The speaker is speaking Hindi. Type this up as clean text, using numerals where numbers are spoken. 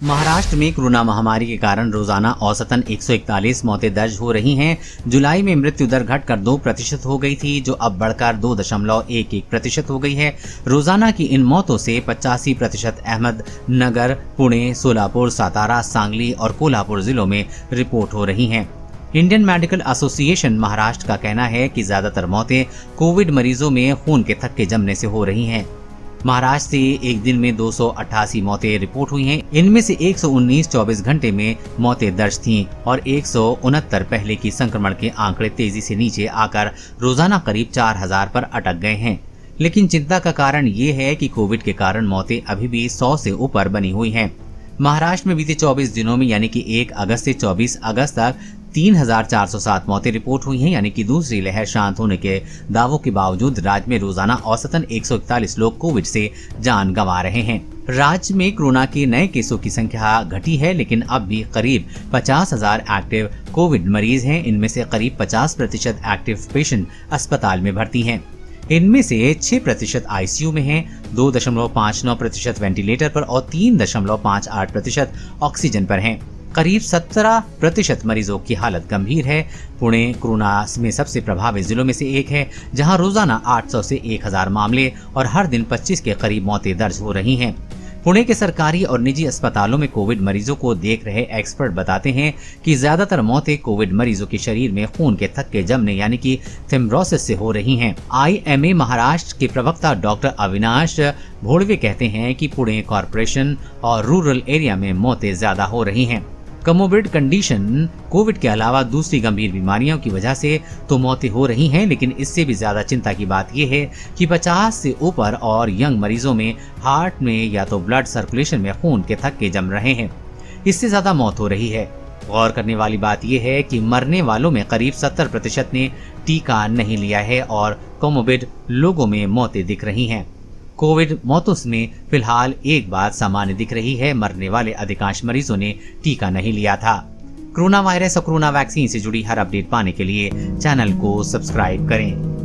महाराष्ट्र में कोरोना महामारी के कारण रोजाना औसतन 141 मौतें दर्ज हो रही हैं। जुलाई में मृत्यु दर घटकर 2% हो गई थी, जो अब बढ़कर 2.11% हो गई है। रोजाना की इन मौतों से 85% अहमदनगर, पुणे, सोलापुर, सातारा, सांगली और कोल्हापुर जिलों में रिपोर्ट हो रही हैं। इंडियन मेडिकल एसोसिएशन महाराष्ट्र का कहना है कि ज्यादातर मौतें कोविड मरीजों में खून के थक्के जमने से हो रही हैं। महाराष्ट्र से एक दिन में 288 मौतें रिपोर्ट हुई हैं। इनमें से 119 24 घंटे में मौतें दर्ज थीं और 169 पहले की संक्रमण के आंकड़े तेजी से नीचे आकर रोजाना करीब 4000 पर अटक गए हैं। लेकिन चिंता का कारण ये है कि कोविड के कारण मौतें अभी भी 100 से ऊपर बनी हुई हैं। महाराष्ट्र में बीते 24 दिनों में यानी कि 1 अगस्त से 24 अगस्त तक 3407 मौतें रिपोर्ट हुई हैं। यानी कि दूसरी लहर शांत होने के दावों के बावजूद राज्य में रोजाना औसतन 141 लोग कोविड से जान गंवा रहे हैं। राज्य में कोरोना के नए केसों की संख्या घटी है, लेकिन अब भी करीब 50,000 एक्टिव कोविड मरीज हैं। इनमें से करीब 50% एक्टिव पेशेंट अस्पताल में भर्ती हैं। इनमें से 6% आईसीयू में हैं, 2.59% वेंटिलेटर पर और 3.58% ऑक्सीजन पर हैं। करीब 17% मरीजों की हालत गंभीर है। पुणे कोरोना में सबसे प्रभावित जिलों में से एक है, जहां रोजाना 800 से 1000 मामले और हर दिन 25 के करीब मौतें दर्ज हो रही हैं। पुणे के सरकारी और निजी अस्पतालों में कोविड मरीजों को देख रहे एक्सपर्ट बताते हैं कि ज्यादातर मौतें कोविड मरीजों के शरीर में खून के थक्के जमने यानी कि थिम्ब्रोसिस से हो रही हैं। IMA महाराष्ट्र के प्रवक्ता डॉक्टर अविनाश भोड़वे कहते हैं कि पुणे कॉर्पोरेशन और रूरल एरिया में मौतें ज्यादा हो रही हैं। कोमोबिड कंडीशन कोविड के अलावा दूसरी गंभीर बीमारियों की वजह से तो मौतें हो रही हैं, लेकिन इससे भी ज्यादा चिंता की बात यह है कि 50 से ऊपर और यंग मरीजों में हार्ट में या तो ब्लड सर्कुलेशन में खून के थक्के जम रहे हैं। इससे ज्यादा मौत हो रही है। गौर करने वाली बात यह है कि मरने वालों में करीब 70% ने टीका नहीं लिया है और कोमोबिड लोगों में मौतें दिख रही हैं। कोविड मौतों में फिलहाल एक बात सामान्य दिख रही है, मरने वाले अधिकांश मरीजों ने टीका नहीं लिया था। कोरोना वायरस और कोरोना वैक्सीन से जुड़ी हर अपडेट पाने के लिए चैनल को सब्सक्राइब करें।